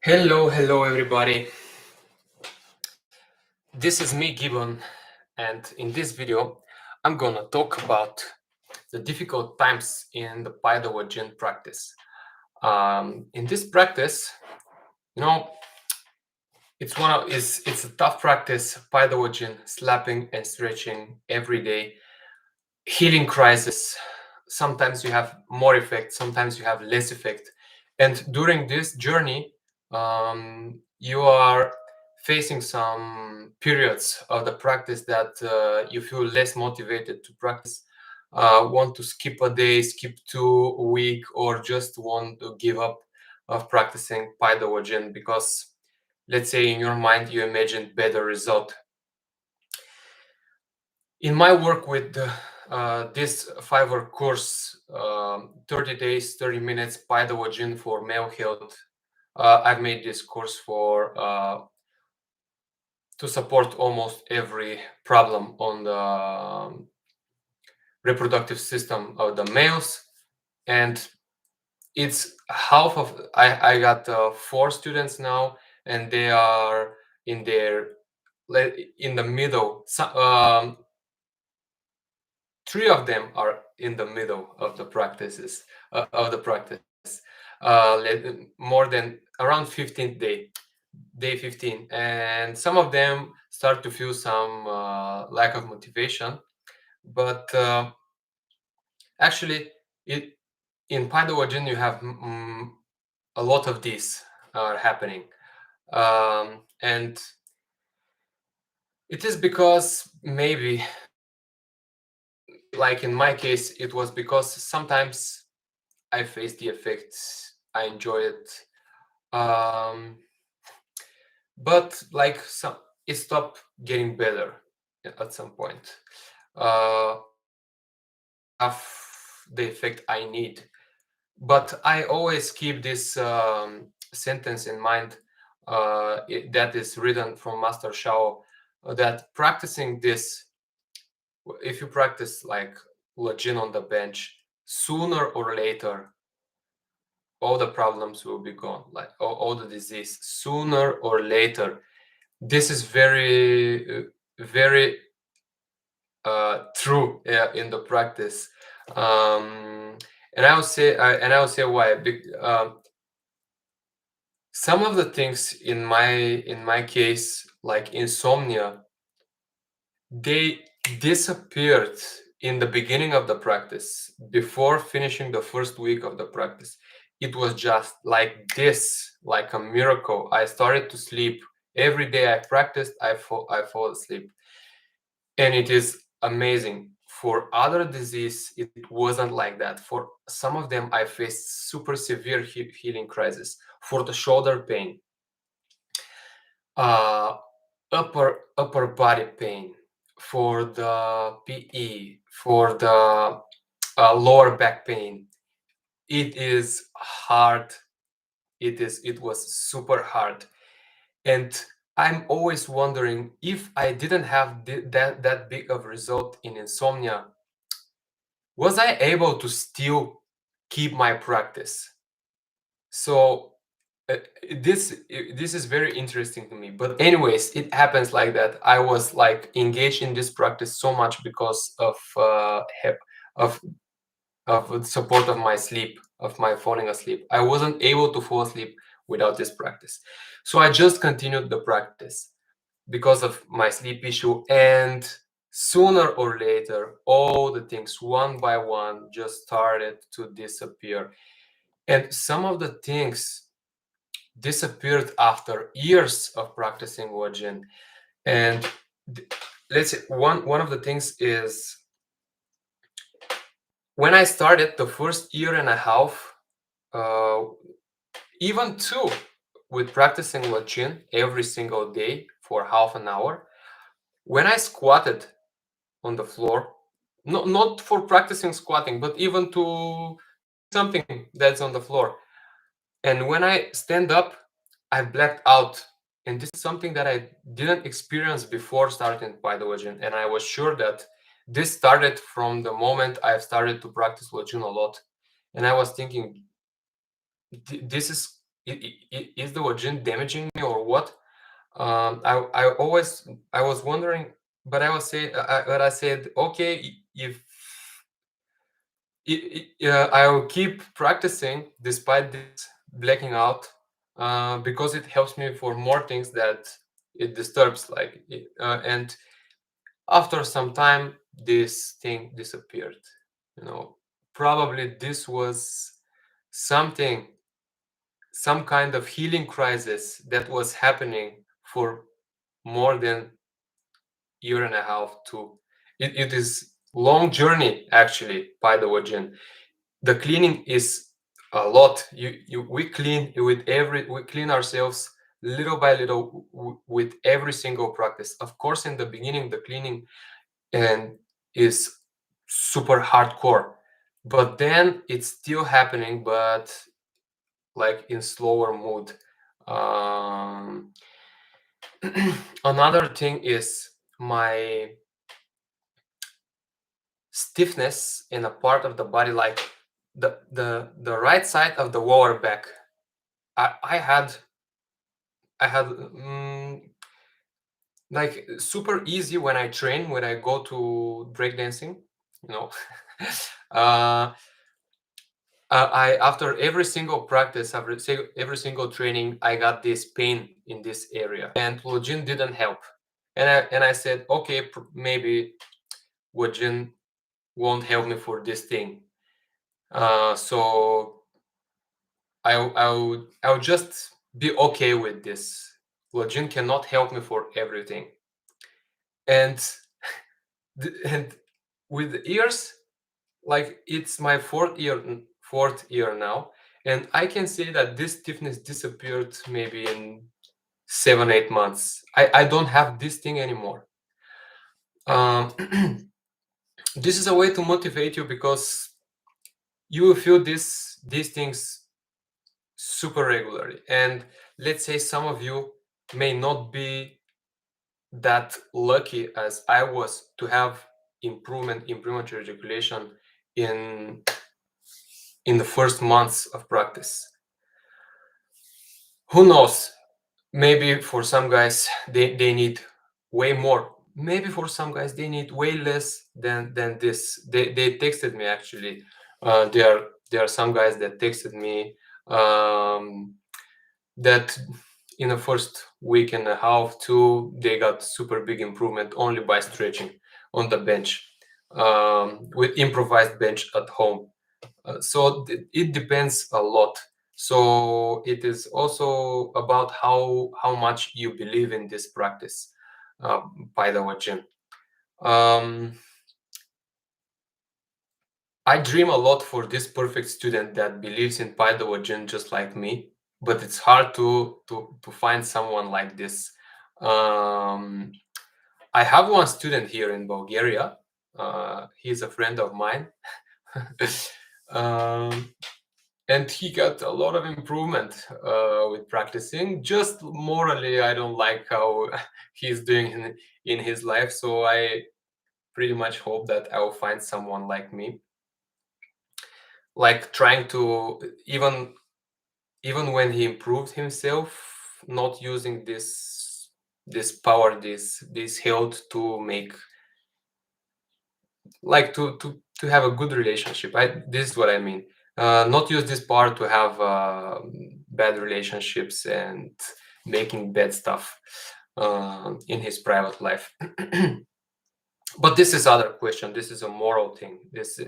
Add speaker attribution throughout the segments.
Speaker 1: Hello everybody. This is me, Gibbon, and in this video, I'm gonna talk about the difficult times in the Paidalajin practice. In this practice, you know, it's a tough practice. Paidalajin, slapping and stretching every day, healing crisis. Sometimes you have more effect, sometimes you have less effect, and during this journey, you are facing some periods of the practice that you feel less motivated to practice, want to skip a day, skip 2 week, or just want to give up of practicing Paidalajin because, let's say, in your mind you imagined better result. In my work with this 5-hour course, 30 days, 30 minutes Paidalajin for male health, I've made this course for to support almost every problem on the reproductive system of the males, and it's half of I got 4 students now, and they are in the middle. 3 of them are in the middle of the practices of the practice, more than around 15th day 15, and some of them start to feel some lack of motivation, but actually in Paidalajin you have a lot of these are happening, and it is because maybe, like in my case, it was because sometimes I face the effects, I enjoy it, but like it stopped getting better at some point. Have the effect I need, but I always keep this sentence in mind that is written from Master Shao, that practicing this, if you practice like lajin on the bench, sooner or later all the problems will be gone, like all the disease, sooner or later. This is very true in the practice, and I will say why. Some of the things in my case, like insomnia, they disappeared in the beginning of the practice. Before finishing the first week of the practice, it was just like this, like a miracle. I started to sleep every day. I practiced, I fall asleep, and it is amazing. For other disease, it wasn't like that. For some of them, I faced super severe healing crisis. For the shoulder pain, upper body pain, for the PE, for the lower back pain, it is hard. It was super hard, and I'm always wondering, if I didn't have that big of result in insomnia, was I able to still keep my practice? So this is very interesting to me. But anyways, it happens like that. I was like engaged in this practice so much because of of the support of my sleep, of my falling asleep. I wasn't able to fall asleep without this practice, so I just continued the practice because of my sleep issue, and sooner or later all the things one by one just started to disappear, and some of the things disappeared after years of practicing lajin. And let's say one of the things is, when I started the first year and a half, even 2, with practicing lajin every single day for half an hour, when I squatted on the floor, not for practicing squatting, but even to something that's on the floor, and when I stand up, I blacked out. And this is something that I didn't experience before starting Paidalajin, and I was sure that this started from the moment I've started to practice lajin a lot. And I was thinking, this is is the lajin damaging me or what? I was wondering, but I said, okay, if I will keep practicing despite this blacking out, because it helps me for more things that it disturbs, and after some time this thing disappeared. Probably this was something, some kind of healing crisis that was happening for more than year and a half too. It is long journey actually, Paidalajin. The cleaning is a lot. We clean we clean ourselves little by little with every single practice. Of course, in the beginning, the cleaning and is super hardcore, but then it's still happening, but like in slower mood. Um, Another thing is my stiffness in a part of the body, like the right side of the lower back. I had like super easy when I train, when I go to breakdancing, you know. uh, I after every single practice, every single training, I got this pain in this area, and lajin didn't help. And I said, okay, maybe lajin won't help me for this thing. So I'll just be okay with this. Lajin cannot help me for everything, and and with the years, like it's my fourth year now, and I can say that this stiffness disappeared maybe in 7-8 months. I don't have this thing anymore. Um, this is a way to motivate you, because you will feel these things super regularly. And let's say some of you may not be that lucky as I was to have improvement in premature ejaculation in the first months of practice. Who knows? Maybe for some guys they need way more. Maybe for some guys they need way less than this. They texted me actually. There are some guys that texted me that in the first week and a half too, they got super big improvement only by stretching on the bench, with improvised bench at home. So it depends a lot. So it is also about how much you believe in this practice, Paidalajin. I dream a lot for this perfect student that believes in Paidalajin just like me, but it's hard to find someone like this. I have one student here in Bulgaria. He's a friend of mine. um, and he got a lot of improvement with practicing. Just morally, I don't like how he's doing in his life, so I pretty much hope that I will find someone like me, like trying to even when he improved himself, not using this power, this health to make, like to have a good relationship. This is what I mean. Not use this power to have bad relationships and making bad stuff in his private life. But this is other question. This is a moral thing. This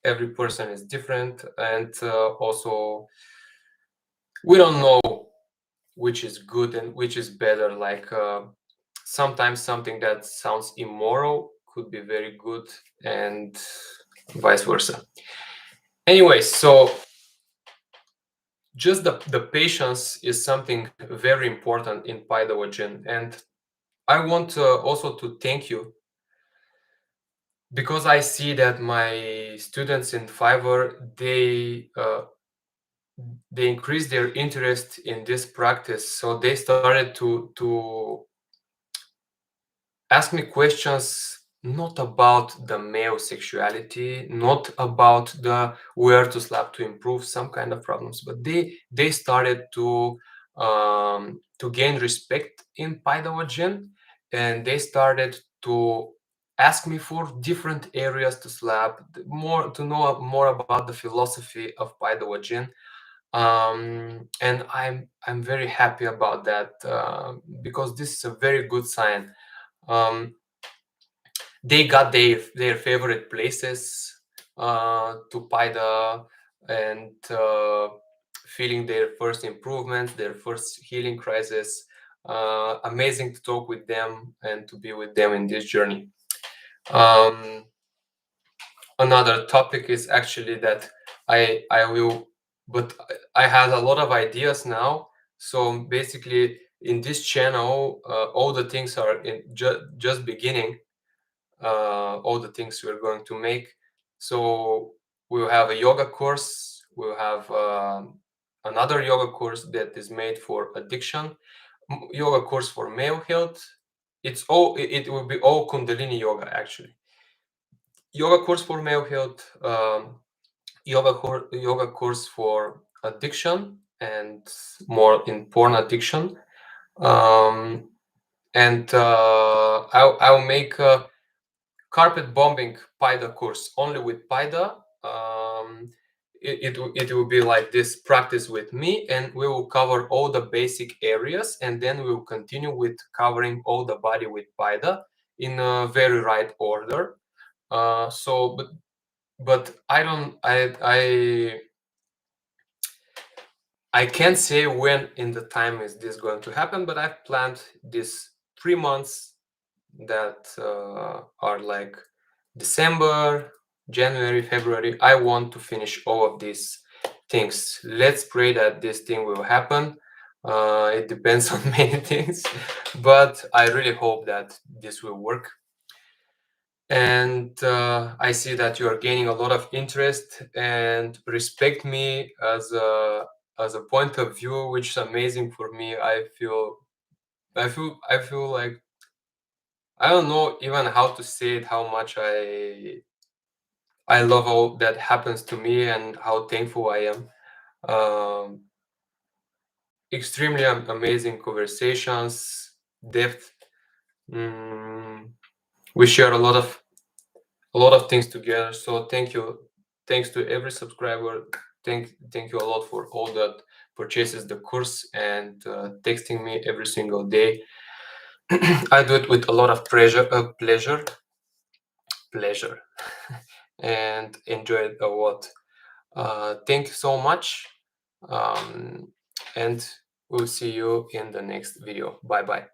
Speaker 1: every person is different, and also we don't know which is good and which is better. Like sometimes something that sounds immoral could be very good, and vice versa. Anyway, so just the patience is something very important in Paidalajin, and I want also to thank you, because I see that my students in Fiverr, they increased their interest in this practice, so they started to ask me questions not about the male sexuality, not about the where to slap to improve some kind of problems, but they started to gain respect in Paidalajin, and they started to ask me for different areas to slap, more to know more about the philosophy of Paidalajin. And I'm very happy about that, because this is a very good sign. They got their favorite places to paida, and feeling their first improvement, their first healing crisis. Amazing to talk with them and to be with them in this journey. Another topic is actually that I will, but I had a lot of ideas now. So basically, in this channel, all the things are in just beginning. All the things we're going to make. So we'll have a yoga course. We'll have another yoga course that is made for addiction. Yoga course for male health. It will be all kundalini yoga actually. Yoga course for male health, yoga course for addiction and more in porn addiction, and I'll make a carpet bombing paida course only with paida. It will be like this practice with me, and we will cover all the basic areas, and then we will continue with covering all the body with paida in a very right order. So but I don't I can't say when in the time is this going to happen, but I've planned this 3 months that are like December, January, February. I want to finish all of these things. Let's pray that this thing will happen. It depends on many things, but I really hope that this will work. And I see that you are gaining a lot of interest and respect me as a point of view, which is amazing for me. I feel like I don't know even how to say it, how much I love all that happens to me and how thankful I am. Extremely amazing conversations, depth. We share a lot of things together. So thank you. Thanks to every subscriber. Thank you a lot for all that purchases the course and texting me every single day. I do it with a lot of pleasure, and enjoy it a lot. Thank you so much, and we'll see you in the next video. Bye bye.